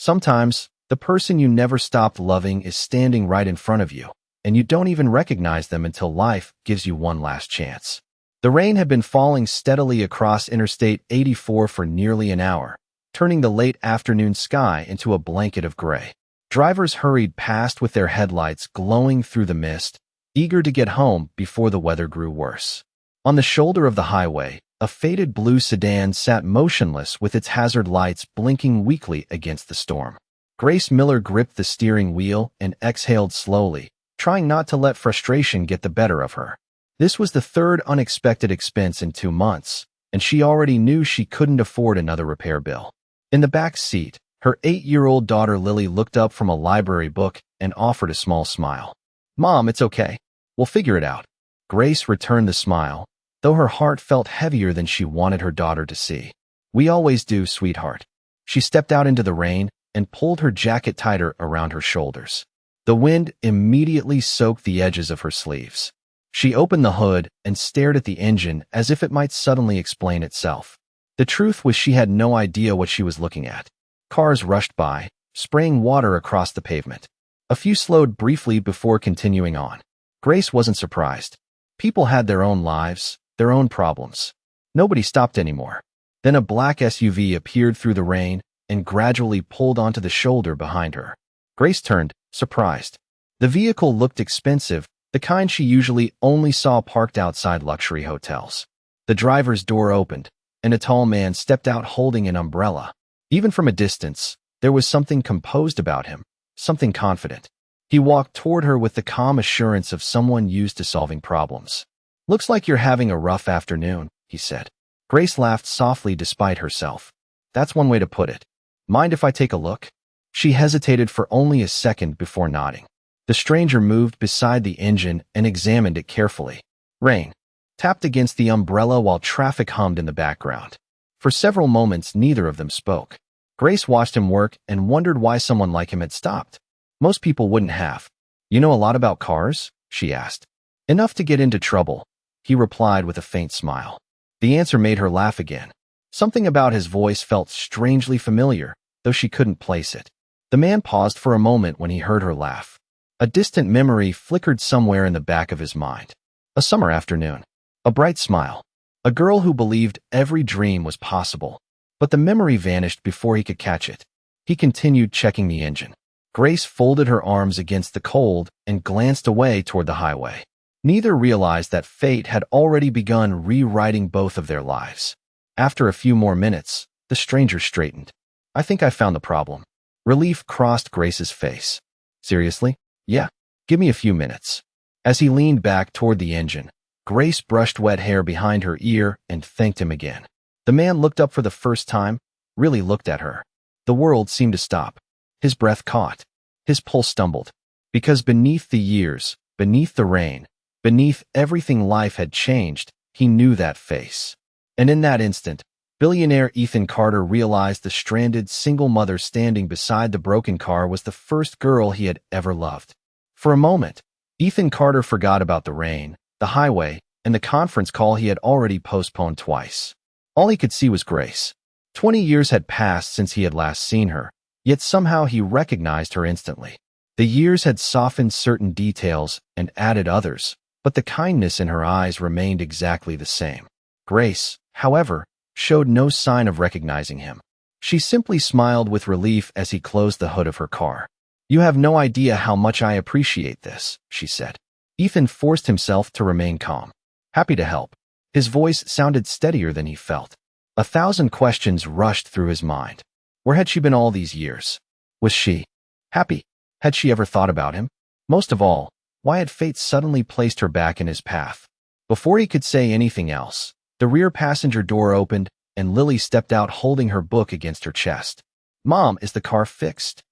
Sometimes, the person you never stopped loving is standing right in front of you, and you don't even recognize them until life gives you one last chance. The rain had been falling steadily across Interstate 84 for nearly an hour, turning the late afternoon sky into a blanket of gray. Drivers hurried past with their headlights glowing through the mist, eager to get home before the weather grew worse. On the shoulder of the highway, a faded blue sedan sat motionless with its hazard lights blinking weakly against the storm. Grace Miller gripped the steering wheel and exhaled slowly, trying not to let frustration get the better of her. This was the third unexpected expense in 2 months, and she already knew she couldn't afford another repair bill. In the back seat, her 8-year-old daughter Lily looked up from a library book and offered a small smile. "Mom, it's okay. We'll figure it out." Grace returned the smile, though her heart felt heavier than she wanted her daughter to see. "We always do, sweetheart." She stepped out into the rain and pulled her jacket tighter around her shoulders. The wind immediately soaked the edges of her sleeves. She opened the hood and stared at the engine as if it might suddenly explain itself. The truth was she had no idea what she was looking at. Cars rushed by, spraying water across the pavement. A few slowed briefly before continuing on. Grace wasn't surprised. People had their own lives, their own problems. Nobody stopped anymore. Then a black SUV appeared through the rain and gradually pulled onto the shoulder behind her. Grace turned, surprised. The vehicle looked expensive, the kind she usually only saw parked outside luxury hotels. The driver's door opened, and a tall man stepped out holding an umbrella. Even from a distance, there was something composed about him, something confident. He walked toward her with the calm assurance of someone used to solving problems. "Looks like you're having a rough afternoon," he said. Grace laughed softly despite herself. "That's one way to put it. Mind if I take a look?" She hesitated for only a second before nodding. The stranger moved beside the engine and examined it carefully. Rain tapped against the umbrella while traffic hummed in the background. For several moments, neither of them spoke. Grace watched him work and wondered why someone like him had stopped. Most people wouldn't have. "You know a lot about cars?" she asked. "Enough to get into trouble," he replied with a faint smile. The answer made her laugh again. Something about his voice felt strangely familiar, though she couldn't place it. The man paused for a moment when he heard her laugh. A distant memory flickered somewhere in the back of his mind. A summer afternoon. A bright smile. A girl who believed every dream was possible. But the memory vanished before he could catch it. He continued checking the engine. Grace folded her arms against the cold and glanced away toward the highway. Neither realized that fate had already begun rewriting both of their lives. After a few more minutes, the stranger straightened. "I think I found the problem." Relief crossed Grace's face. "Seriously?" "Yeah. Give me a few minutes." As he leaned back toward the engine, Grace brushed wet hair behind her ear and thanked him again. The man looked up for the first time, really looked at her. The world seemed to stop. His breath caught. His pulse stumbled. Because beneath the years, beneath the rain, beneath everything life had changed, he knew that face. And in that instant, billionaire Ethan Carter realized the stranded single mother standing beside the broken car was the first girl he had ever loved. For a moment, Ethan Carter forgot about the rain, the highway, and the conference call he had already postponed twice. All he could see was Grace. 20 years had passed since he had last seen her, yet somehow he recognized her instantly. The years had softened certain details and added others, but the kindness in her eyes remained exactly the same. Grace, however, showed no sign of recognizing him. She simply smiled with relief as he closed the hood of her car. "You have no idea how much I appreciate this," she said. Ethan forced himself to remain calm. "Happy to help." His voice sounded steadier than he felt. 1,000 questions rushed through his mind. Where had she been all these years? Was she happy? Had she ever thought about him? Most of all, why had fate suddenly placed her back in his path? Before he could say anything else, the rear passenger door opened, and Lily stepped out holding her book against her chest. "Mom, is the car fixed?"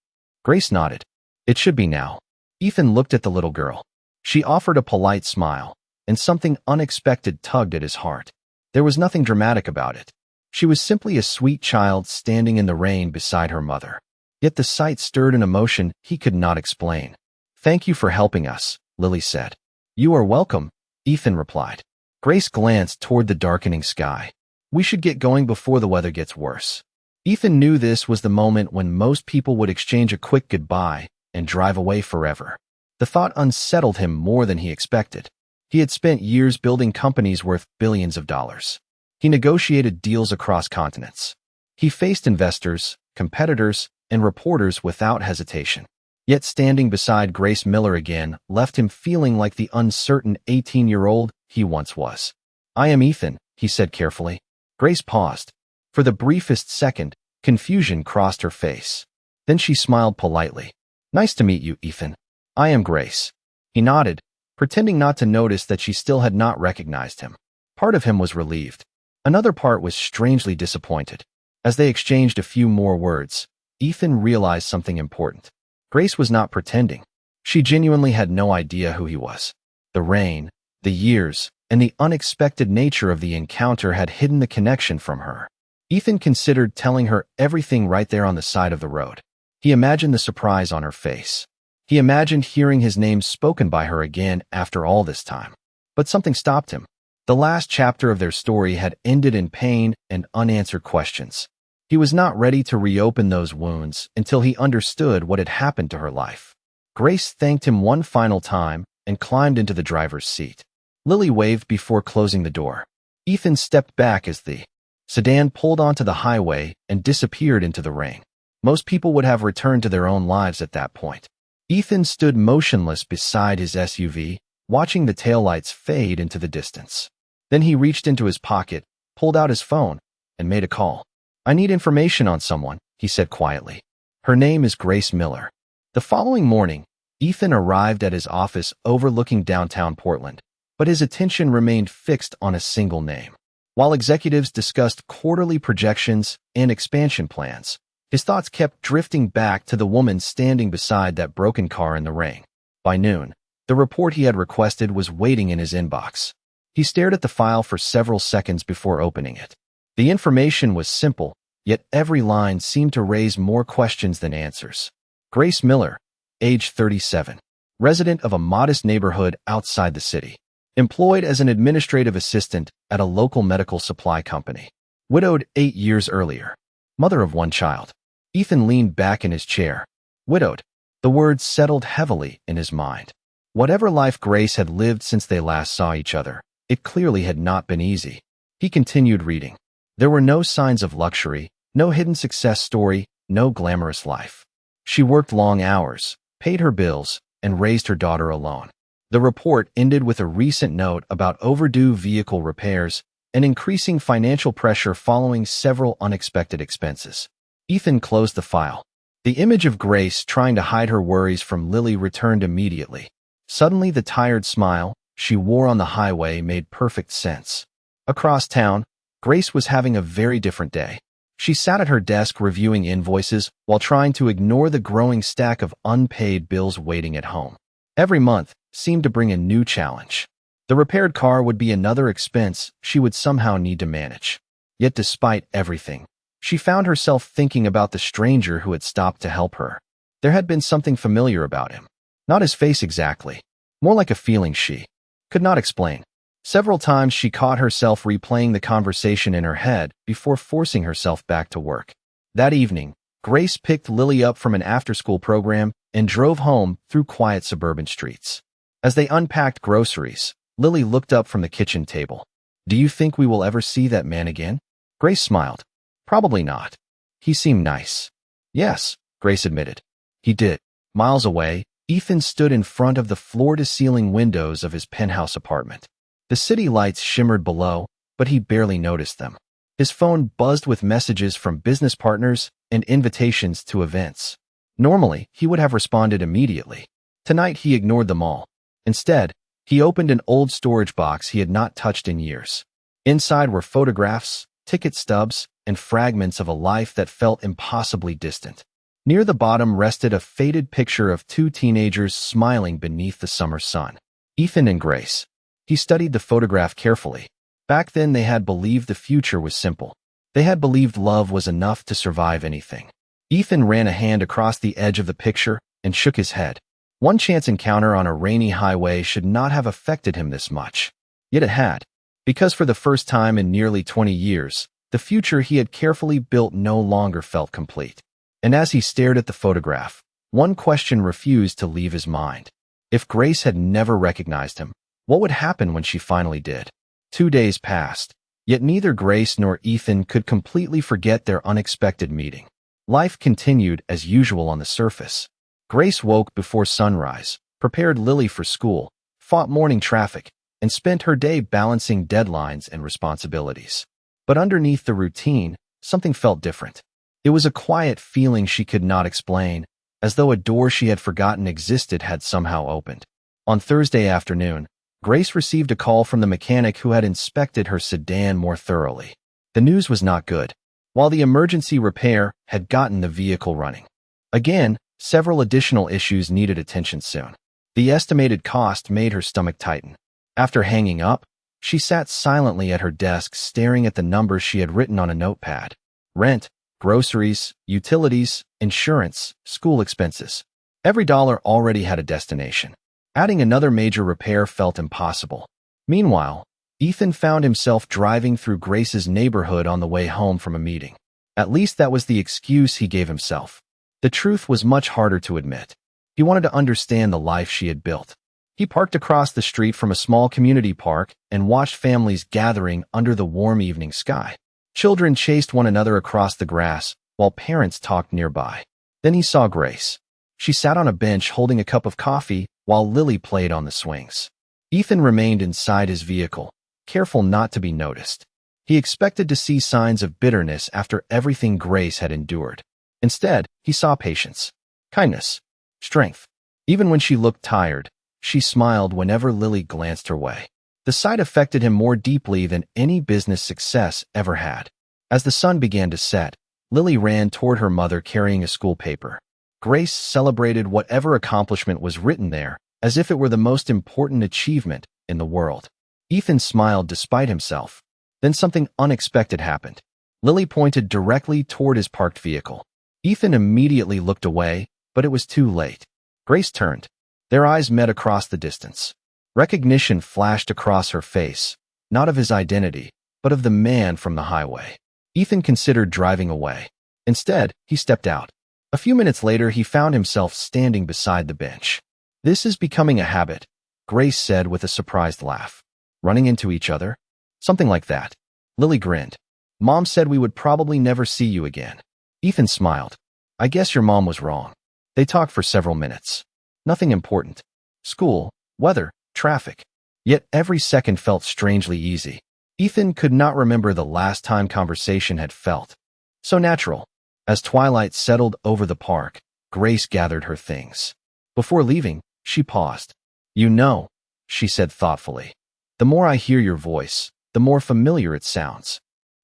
Grace nodded. "It should be now." Ethan looked at the little girl. She offered a polite smile, and something unexpected tugged at his heart. There was nothing dramatic about it. She was simply a sweet child standing in the rain beside her mother. Yet the sight stirred an emotion he could not explain. "Thank you for helping us," Lily said. "You are welcome," Ethan replied. Grace glanced toward the darkening sky. "We should get going before the weather gets worse." Ethan knew this was the moment when most people would exchange a quick goodbye and drive away forever. The thought unsettled him more than he expected. He had spent years building companies worth billions of dollars. He negotiated deals across continents. He faced investors, competitors, and reporters without hesitation. Yet standing beside Grace Miller again left him feeling like the uncertain 18-year-old he once was. "I am Ethan," he said carefully. Grace paused. For the briefest second, confusion crossed her face. Then she smiled politely. "Nice to meet you, Ethan. I am Grace." He nodded, pretending not to notice that she still had not recognized him. Part of him was relieved. Another part was strangely disappointed. As they exchanged a few more words, Ethan realized something important. Grace was not pretending. She genuinely had no idea who he was. The rain, the years, and the unexpected nature of the encounter had hidden the connection from her. Ethan considered telling her everything right there on the side of the road. He imagined the surprise on her face. He imagined hearing his name spoken by her again after all this time. But something stopped him. The last chapter of their story had ended in pain and unanswered questions. He was not ready to reopen those wounds until he understood what had happened to her life. Grace thanked him one final time and climbed into the driver's seat. Lily waved before closing the door. Ethan stepped back as the sedan pulled onto the highway and disappeared into the rain. Most people would have returned to their own lives at that point. Ethan stood motionless beside his SUV, watching the taillights fade into the distance. Then he reached into his pocket, pulled out his phone, and made a call. "I need information on someone," he said quietly. "Her name is Grace Miller." The following morning, Ethan arrived at his office overlooking downtown Portland, but his attention remained fixed on a single name. While executives discussed quarterly projections and expansion plans, his thoughts kept drifting back to the woman standing beside that broken car in the rain. By noon, the report he had requested was waiting in his inbox. He stared at the file for several seconds before opening it. The information was simple, yet every line seemed to raise more questions than answers. Grace Miller, age 37, resident of a modest neighborhood outside the city, employed as an administrative assistant at a local medical supply company, widowed 8 years earlier, mother of one child. Ethan leaned back in his chair. Widowed. The words settled heavily in his mind. Whatever life Grace had lived since they last saw each other, it clearly had not been easy. He continued reading. There were no signs of luxury, no hidden success story, no glamorous life. She worked long hours, paid her bills, and raised her daughter alone. The report ended with a recent note about overdue vehicle repairs and increasing financial pressure following several unexpected expenses. Ethan closed the file. The image of Grace trying to hide her worries from Lily returned immediately. Suddenly, the tired smile she wore on the highway made perfect sense. Across town, Grace was having a very different day. She sat at her desk reviewing invoices while trying to ignore the growing stack of unpaid bills waiting at home. Every month seemed to bring a new challenge. The repaired car would be another expense she would somehow need to manage. Yet despite everything, she found herself thinking about the stranger who had stopped to help her. There had been something familiar about him. Not his face exactly, more like a feeling she could not explain. Several times she caught herself replaying the conversation in her head before forcing herself back to work. That evening, Grace picked Lily up from an after-school program and drove home through quiet suburban streets. As they unpacked groceries, Lily looked up from the kitchen table. "Do you think we will ever see that man again?" Grace smiled. "Probably not. He seemed nice." "Yes," Grace admitted. "He did." Miles away, Ethan stood in front of the floor-to-ceiling windows of his penthouse apartment. The city lights shimmered below, but he barely noticed them. His phone buzzed with messages from business partners and invitations to events. Normally, he would have responded immediately. Tonight, he ignored them all. Instead, he opened an old storage box he had not touched in years. Inside were photographs, ticket stubs, and fragments of a life that felt impossibly distant. Near the bottom rested a faded picture of two teenagers smiling beneath the summer sun. Ethan and Grace. He studied the photograph carefully. Back then, they had believed the future was simple. They had believed love was enough to survive anything. Ethan ran a hand across the edge of the picture and shook his head. One chance encounter on a rainy highway should not have affected him this much. Yet it had. Because for the first time in nearly 20 years, The future he had carefully built no longer felt complete. And as he stared at the photograph, one question refused to leave his mind. If Grace had never recognized him, what would happen when she finally did? 2 days passed, yet neither Grace nor Ethan could completely forget their unexpected meeting. Life continued as usual on the surface. Grace woke before sunrise, prepared Lily for school, fought morning traffic, and spent her day balancing deadlines and responsibilities. But underneath the routine, something felt different. It was a quiet feeling she could not explain, as though a door she had forgotten existed had somehow opened. On Thursday afternoon, Grace received a call from the mechanic who had inspected her sedan more thoroughly. The news was not good. While the emergency repair had gotten the vehicle running, again, several additional issues needed attention soon. The estimated cost made her stomach tighten. After hanging up, she sat silently at her desk staring at the numbers she had written on a notepad. Rent, groceries, utilities, insurance, school expenses. Every dollar already had a destination. Adding another major repair felt impossible. Meanwhile, Ethan found himself driving through Grace's neighborhood on the way home from a meeting. At least that was the excuse he gave himself. The truth was much harder to admit. He wanted to understand the life she had built. He parked across the street from a small community park and watched families gathering under the warm evening sky. Children chased one another across the grass, while parents talked nearby. Then he saw Grace. She sat on a bench holding a cup of coffee, while Lily played on the swings. Ethan remained inside his vehicle, careful not to be noticed. He expected to see signs of bitterness after everything Grace had endured. Instead, he saw patience, kindness, strength. Even when she looked tired, she smiled whenever Lily glanced her way. The sight affected him more deeply than any business success ever had. As the sun began to set, Lily ran toward her mother carrying a school paper. Grace celebrated whatever accomplishment was written there, as if it were the most important achievement in the world. Ethan smiled despite himself. Then something unexpected happened. Lily pointed directly toward his parked vehicle. Ethan immediately looked away, but it was too late. Grace turned. Their eyes met across the distance. Recognition flashed across her face, not of his identity, but of the man from the highway. Ethan considered driving away. Instead, he stepped out. A few minutes later, he found himself standing beside the bench. "This is becoming a habit," Grace said with a surprised laugh. "Running into each other?" "Something like that." Lily grinned. "Mom said we would probably never see you again." Ethan smiled. "I guess your mom was wrong." They talked for several minutes. Nothing important. School, weather, traffic. Yet every second felt strangely easy. Ethan could not remember the last time conversation had felt so natural. As twilight settled over the park, Grace gathered her things. Before leaving, she paused. "You know," she said thoughtfully, "the more I hear your voice, the more familiar it sounds."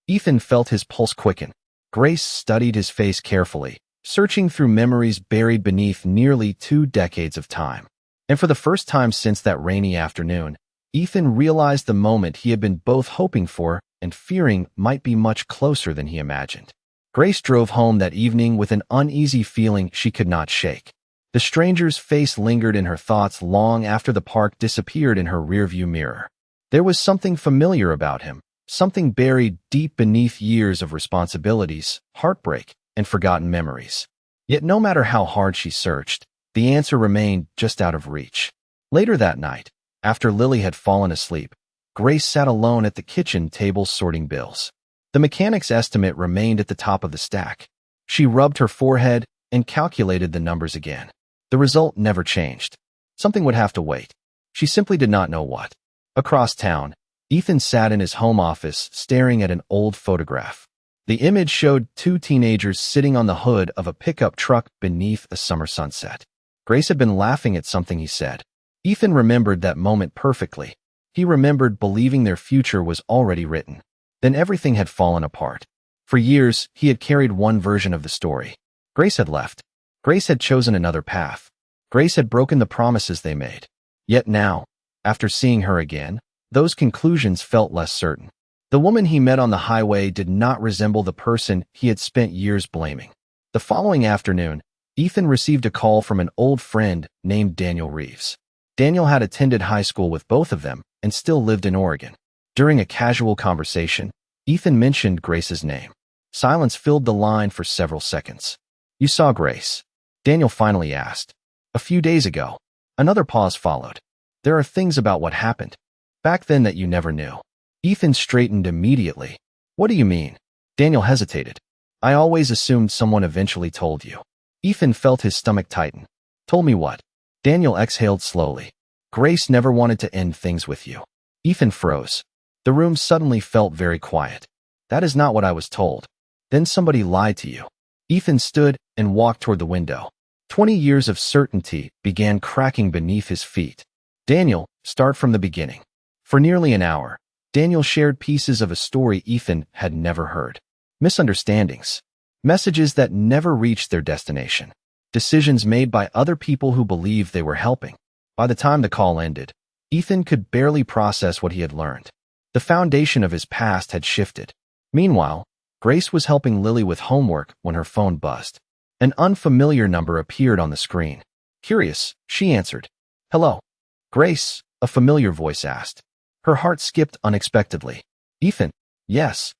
Ethan felt his pulse quicken. Grace studied his face carefully, searching through memories buried beneath nearly 2 decades of time. And for the first time since that rainy afternoon, Ethan realized the moment he had been both hoping for and fearing might be much closer than he imagined. Grace drove home that evening with an uneasy feeling she could not shake. The stranger's face lingered in her thoughts long after the park disappeared in her rearview mirror. There was something familiar about him, something buried deep beneath years of responsibilities, heartbreak, and forgotten memories. Yet no matter how hard she searched, the answer remained just out of reach. Later that night, after Lily had fallen asleep, Grace sat alone at the kitchen table sorting bills. The mechanic's estimate remained at the top of the stack. She rubbed her forehead and calculated the numbers again. The result never changed. Something would have to wait. She simply did not know what. Across town, Ethan sat in his home office staring at an old photograph. The image showed 2 teenagers sitting on the hood of a pickup truck beneath a summer sunset. Grace had been laughing at something he said. Ethan remembered that moment perfectly. He remembered believing their future was already written. Then everything had fallen apart. For years, he had carried one version of the story. Grace had left. Grace had chosen another path. Grace had broken the promises they made. Yet now, after seeing her again, those conclusions felt less certain. The woman he met on the highway did not resemble the person he had spent years blaming. The following afternoon, Ethan received a call from an old friend named Daniel Reeves. Daniel had attended high school with both of them and still lived in Oregon. During a casual conversation, Ethan mentioned Grace's name. Silence filled the line for several seconds. You saw Grace? Daniel finally asked. A few days ago. Another pause followed. There are things about what happened back then that you never knew. Ethan straightened immediately. What do you mean? Daniel hesitated. I always assumed someone eventually told you. Ethan felt his stomach tighten. Told me what? Daniel exhaled slowly. Grace never wanted to end things with you. Ethan froze. The room suddenly felt very quiet. That is not what I was told. Then somebody lied to you. Ethan stood and walked toward the window. 20 years of certainty began cracking beneath his feet. Daniel, start from the beginning. For nearly an hour, Daniel shared pieces of a story Ethan had never heard. Misunderstandings. Messages that never reached their destination. Decisions made by other people who believed they were helping. By the time the call ended, Ethan could barely process what he had learned. The foundation of his past had shifted. Meanwhile, Grace was helping Lily with homework when her phone buzzed. An unfamiliar number appeared on the screen. Curious, she answered. Hello. Grace, a familiar voice asked. Her heart skipped unexpectedly. Ethan. Yes.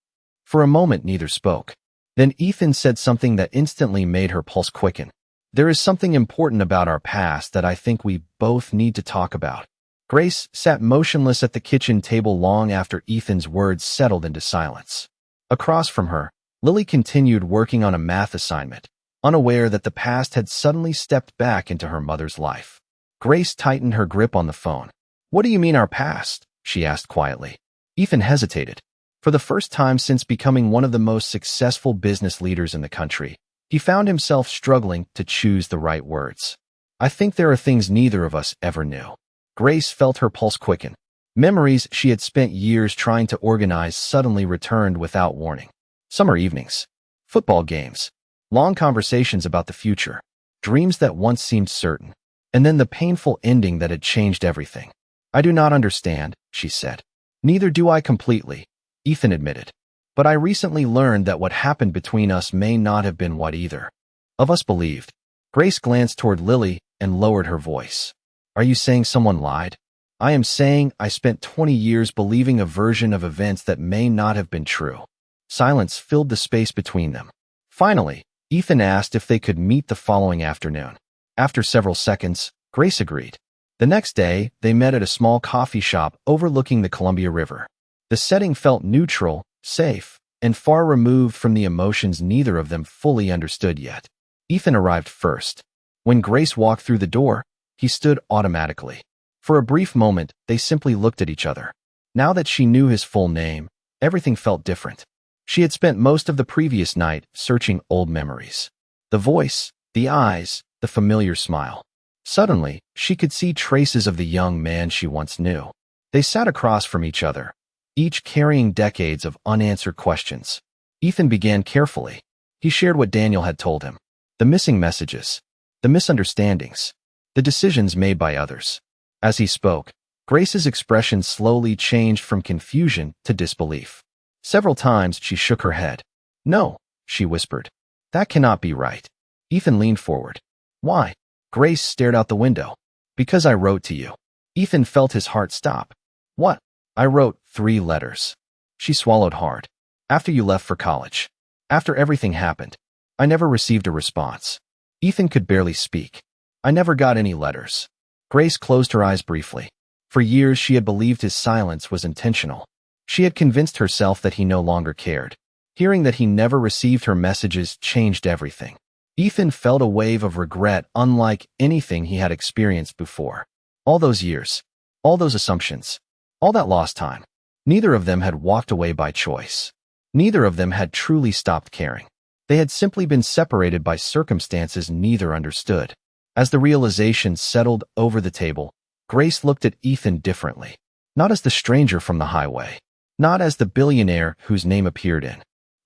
For a moment neither spoke. Then Ethan said something that instantly made her pulse quicken. There is something important about our past that I think we both need to talk about. Grace sat motionless at the kitchen table long after Ethan's words settled into silence. Across from her, Lily continued working on a math assignment, unaware that the past had suddenly stepped back into her mother's life. Grace tightened her grip on the phone. What do you mean our past? She asked quietly. Ethan hesitated. For the first time since becoming one of the most successful business leaders in the country, he found himself struggling to choose the right words. I think there are things neither of us ever knew. Grace felt her pulse quicken. Memories she had spent years trying to organize suddenly returned without warning. Summer evenings, football games, long conversations about the future, dreams that once seemed certain, and then the painful ending that had changed everything. I do not understand, she said. Neither do I completely, Ethan admitted. But I recently learned that what happened between us may not have been what either of us believed. Grace glanced toward Lily and lowered her voice. Are you saying someone lied? I am saying I spent 20 years believing a version of events that may not have been true. Silence filled the space between them. Finally, Ethan asked if they could meet the following afternoon. After several seconds, Grace agreed. The next day, they met at a small coffee shop overlooking the Columbia River. The setting felt neutral, safe, and far removed from the emotions neither of them fully understood yet. Ethan arrived first. When Grace walked through the door, he stood automatically. For a brief moment, they simply looked at each other. Now that she knew his full name, everything felt different. She had spent most of the previous night searching old memories. The voice, the eyes, the familiar smile. Suddenly, she could see traces of the young man she once knew. They sat across from each other, each carrying decades of unanswered questions. Ethan began carefully. He shared what Daniel had told him. The missing messages, the misunderstandings, the decisions made by others. As he spoke, Grace's expression slowly changed from confusion to disbelief. Several times she shook her head. No, she whispered. That cannot be right. Ethan leaned forward. Why? Grace stared out the window. Because I wrote to you. Ethan felt his heart stop. What? I wrote 3 letters. She swallowed hard. After you left for college. After everything happened. I never received a response. Ethan could barely speak. I never got any letters. Grace closed her eyes briefly. For years she had believed his silence was intentional. She had convinced herself that he no longer cared. Hearing that he never received her messages changed everything. Ethan felt a wave of regret unlike anything he had experienced before. All those years, all those assumptions, all that lost time. Neither of them had walked away by choice. Neither of them had truly stopped caring. They had simply been separated by circumstances neither understood. As the realization settled over the table, Grace looked at Ethan differently. Not as the stranger from the highway. Not as the billionaire whose name appeared in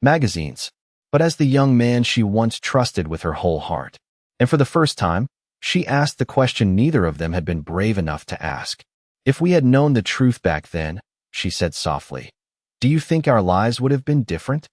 magazines, but as the young man she once trusted with her whole heart. And for the first time, she asked the question neither of them had been brave enough to ask. If we had known the truth back then, she said softly, do you think our lives would have been different?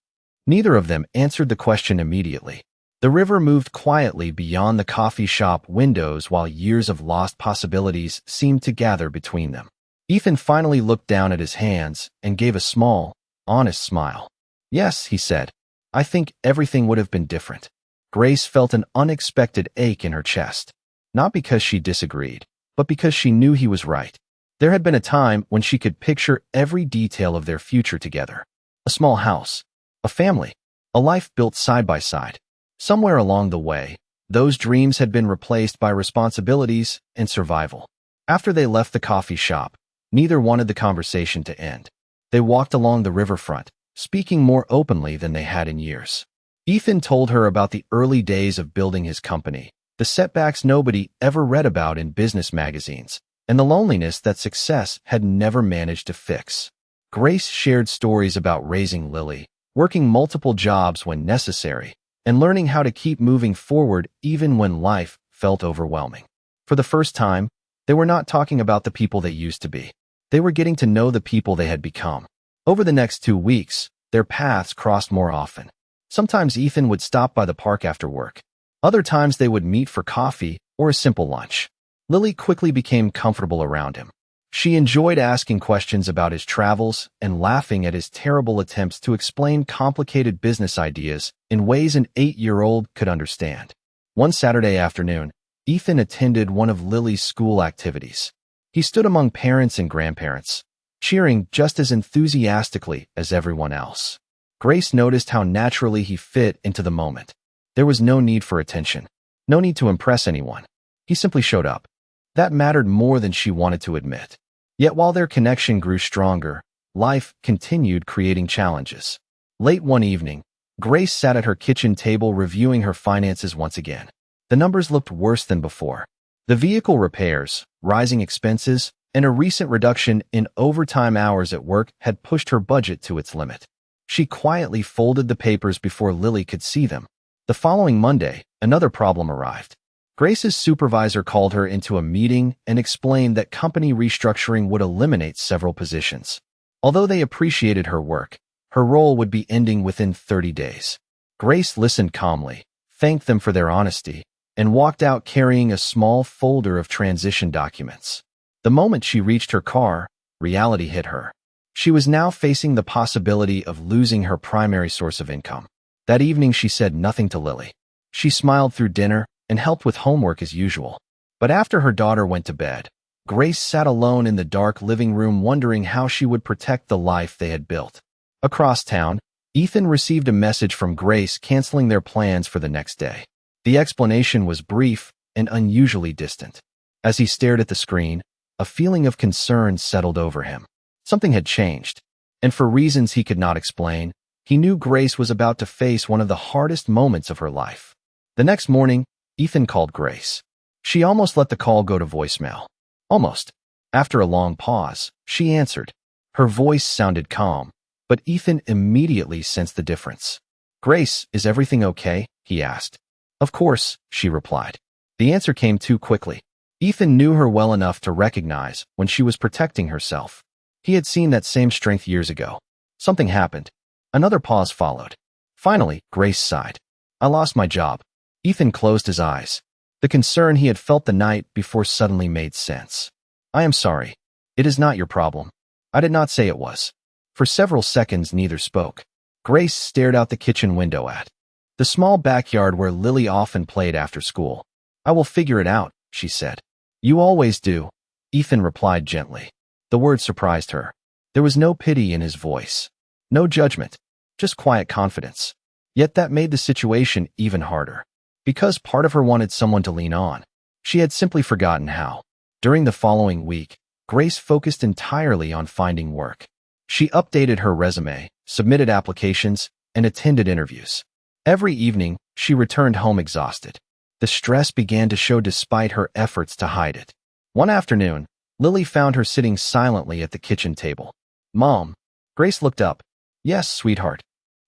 Neither of them answered the question immediately. The river moved quietly beyond the coffee shop windows while years of lost possibilities seemed to gather between them. Ethan finally looked down at his hands and gave a small, honest smile. "Yes," he said. "I think everything would have been different." Grace felt an unexpected ache in her chest. Not because she disagreed, but because she knew he was right. There had been a time when she could picture every detail of their future together. A small house, a family, a life built side by side. Somewhere along the way, those dreams had been replaced by responsibilities and survival. After they left the coffee shop, neither wanted the conversation to end. They walked along the riverfront, speaking more openly than they had in years. Ethan told her about the early days of building his company, the setbacks nobody ever read about in business magazines, and the loneliness that success had never managed to fix. Grace shared stories about raising Lily, working multiple jobs when necessary, and learning how to keep moving forward even when life felt overwhelming. For the first time, they were not talking about the people they used to be. They were getting to know the people they had become. Over the next 2 weeks, their paths crossed more often. Sometimes Ethan would stop by the park after work. Other times they would meet for coffee or a simple lunch. Lily quickly became comfortable around him. She enjoyed asking questions about his travels and laughing at his terrible attempts to explain complicated business ideas in ways an 8-year-old could understand. One Saturday afternoon, Ethan attended one of Lily's school activities. He stood among parents and grandparents, cheering just as enthusiastically as everyone else. Grace noticed how naturally he fit into the moment. There was no need for attention, no need to impress anyone. He simply showed up. That mattered more than she wanted to admit. Yet while their connection grew stronger, life continued creating challenges. Late one evening, Grace sat at her kitchen table reviewing her finances once again. The numbers looked worse than before. The vehicle repairs, rising expenses, and a recent reduction in overtime hours at work had pushed her budget to its limit. She quietly folded the papers before Lily could see them. The following Monday, another problem arrived. Grace's supervisor called her into a meeting and explained that company restructuring would eliminate several positions. Although they appreciated her work, her role would be ending within 30 days. Grace listened calmly, thanked them for their honesty, and walked out carrying a small folder of transition documents. The moment she reached her car, reality hit her. She was now facing the possibility of losing her primary source of income. That evening she said nothing to Lily. She smiled through dinner and helped with homework as usual. But after her daughter went to bed, Grace sat alone in the dark living room wondering how she would protect the life they had built. Across town, Ethan received a message from Grace canceling their plans for the next day. The explanation was brief and unusually distant. As he stared at the screen, a feeling of concern settled over him. Something had changed, and for reasons he could not explain, he knew Grace was about to face one of the hardest moments of her life. The next morning, Ethan called Grace. She almost let the call go to voicemail. Almost. After a long pause, she answered. Her voice sounded calm, but Ethan immediately sensed the difference. "Grace, is everything okay?" he asked. "Of course," she replied. The answer came too quickly. Ethan knew her well enough to recognize when she was protecting herself. He had seen that same strength years ago. Something happened. Another pause followed. Finally, Grace sighed. "I lost my job." Ethan closed his eyes. The concern he had felt the night before suddenly made sense. "I am sorry. It is not your problem." "I did not say it was." For several seconds, neither spoke. Grace stared out the kitchen window at the small backyard where Lily often played after school. "I will figure it out," she said. "You always do," Ethan replied gently. The word surprised her. There was no pity in his voice. No judgment. Just quiet confidence. Yet that made the situation even harder. Because part of her wanted someone to lean on, she had simply forgotten how. During the following week, Grace focused entirely on finding work. She updated her resume, submitted applications, and attended interviews. Every evening, she returned home exhausted. The stress began to show despite her efforts to hide it. One afternoon, Lily found her sitting silently at the kitchen table. "Mom." Grace looked up. "Yes, sweetheart.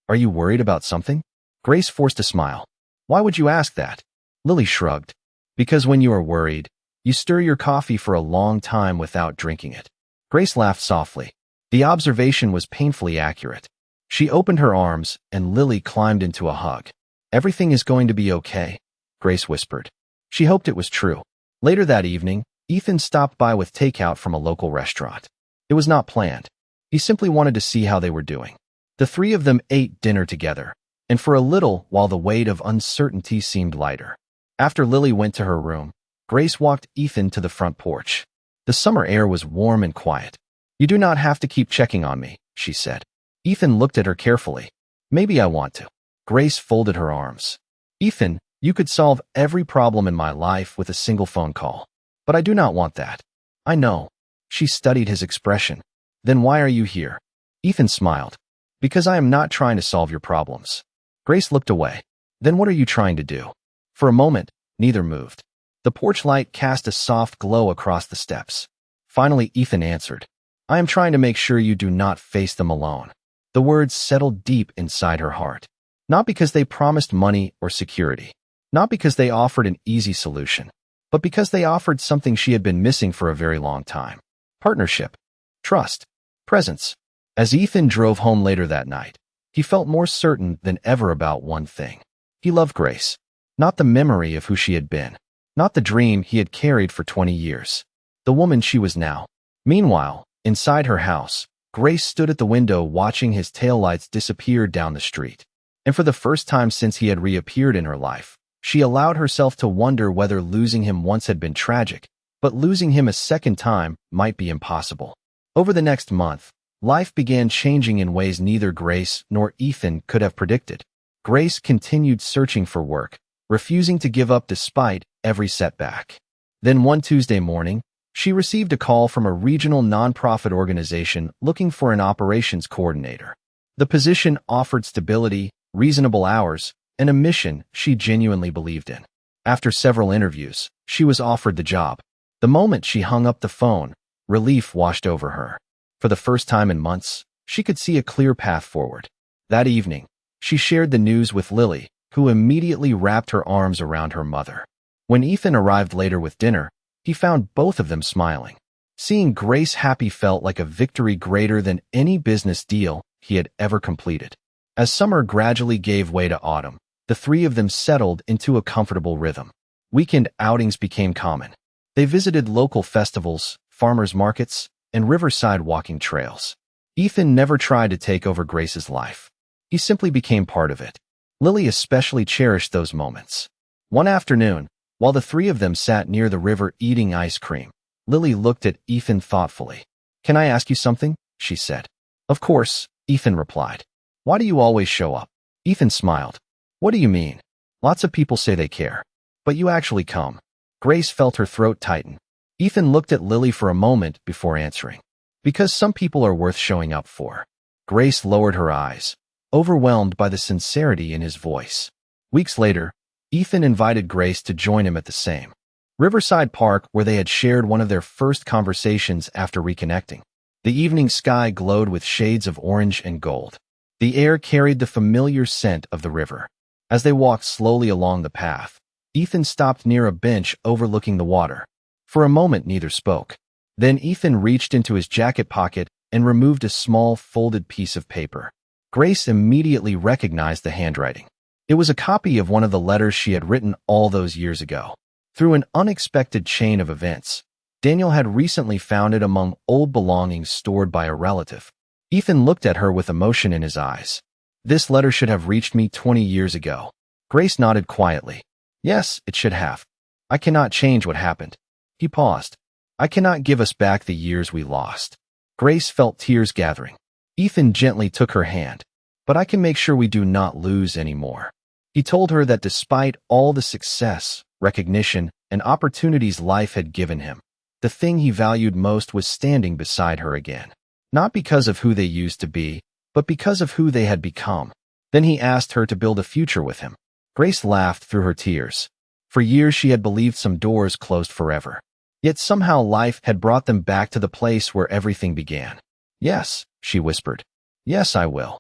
Are you worried about something?" Grace forced a smile. "Why would you ask that?" Lily shrugged. "Because when you are worried, you stir your coffee for a long time without drinking it." Grace laughed softly. The observation was painfully accurate. She opened her arms, and Lily climbed into a hug. "Everything is going to be okay," Grace whispered. She hoped it was true. Later that evening, Ethan stopped by with takeout from a local restaurant. It was not planned. He simply wanted to see how they were doing. The three of them ate dinner together, and for a little while the weight of uncertainty seemed lighter. After Lily went to her room, Grace walked Ethan to the front porch. The summer air was warm and quiet. "You do not have to keep checking on me," she said. Ethan looked at her carefully. "Maybe I want to." Grace folded her arms. "Ethan, you could solve every problem in my life with a single phone call. But I do not want that." "I know." She studied his expression. "Then why are you here?" Ethan smiled. "Because I am not trying to solve your problems." Grace looked away. "Then what are you trying to do?" For a moment, neither moved. The porch light cast a soft glow across the steps. Finally, Ethan answered, "I am trying to make sure you do not face them alone." The words settled deep inside her heart. Not because they promised money or security. Not because they offered an easy solution. But because they offered something she had been missing for a very long time. Partnership. Trust. Presence. As Ethan drove home later that night, he felt more certain than ever about one thing. He loved Grace. Not the memory of who she had been. Not the dream he had carried for 20 years. The woman she was now. Meanwhile, inside her house, Grace stood at the window watching his taillights disappear down the street. And for the first time since he had reappeared in her life, she allowed herself to wonder whether losing him once had been tragic, but losing him a second time might be impossible. Over the next month, life began changing in ways neither Grace nor Ethan could have predicted. Grace continued searching for work, refusing to give up despite every setback. Then one Tuesday morning, she received a call from a regional nonprofit organization looking for an operations coordinator. The position offered stability, reasonable hours, and a mission she genuinely believed in. After several interviews, she was offered the job. The moment she hung up the phone, relief washed over her. For the first time in months, she could see a clear path forward. That evening, she shared the news with Lily, who immediately wrapped her arms around her mother. When Ethan arrived later with dinner, he found both of them smiling. Seeing Grace happy felt like a victory greater than any business deal he had ever completed. As summer gradually gave way to autumn, the three of them settled into a comfortable rhythm. Weekend outings became common. They visited local festivals, farmers markets, and riverside walking trails. Ethan never tried to take over Grace's life. He simply became part of it. Lily especially cherished those moments. One afternoon, while the three of them sat near the river eating ice cream, Lily looked at Ethan thoughtfully. "Can I ask you something?" she said. "Of course," Ethan replied. "Why do you always show up?" Ethan smiled. "What do you mean? Lots of people say they care. But you actually come." Grace felt her throat tighten. Ethan looked at Lily for a moment before answering. "Because some people are worth showing up for." Grace lowered her eyes, overwhelmed by the sincerity in his voice. Weeks later, Ethan invited Grace to join him at the same Riverside Park where they had shared one of their first conversations after reconnecting. The evening sky glowed with shades of orange and gold. The air carried the familiar scent of the river. As they walked slowly along the path, Ethan stopped near a bench overlooking the water. For a moment, neither spoke. Then Ethan reached into his jacket pocket and removed a small, folded piece of paper. Grace immediately recognized the handwriting. It was a copy of one of the letters she had written all those years ago. Through an unexpected chain of events, Daniel had recently found it among old belongings stored by a relative. Ethan looked at her with emotion in his eyes. "This letter should have reached me 20 years ago." Grace nodded quietly. "Yes, it should have. I cannot change what happened." He paused. "I cannot give us back the years we lost." Grace felt tears gathering. Ethan gently took her hand. "But I can make sure we do not lose anymore." He told her that despite all the success, recognition, and opportunities life had given him, the thing he valued most was standing beside her again. Not because of who they used to be, but because of who they had become. Then he asked her to build a future with him. Grace laughed through her tears. For years she had believed some doors closed forever. Yet somehow life had brought them back to the place where everything began. "Yes," she whispered. "Yes, I will."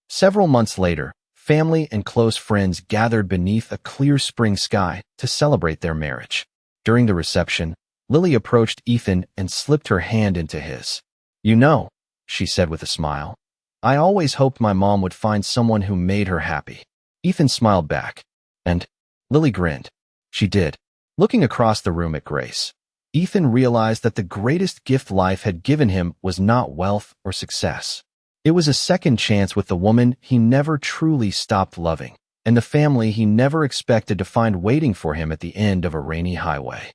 Several months later, family and close friends gathered beneath a clear spring sky to celebrate their marriage. During the reception, Lily approached Ethan and slipped her hand into his. "You know," she said with a smile, "I always hoped my mom would find someone who made her happy." Ethan smiled back. "And?" Lily grinned. "She did." Looking across the room at Grace, Ethan realized that the greatest gift life had given him was not wealth or success. It was a second chance with the woman he never truly stopped loving, and the family he never expected to find waiting for him at the end of a rainy highway.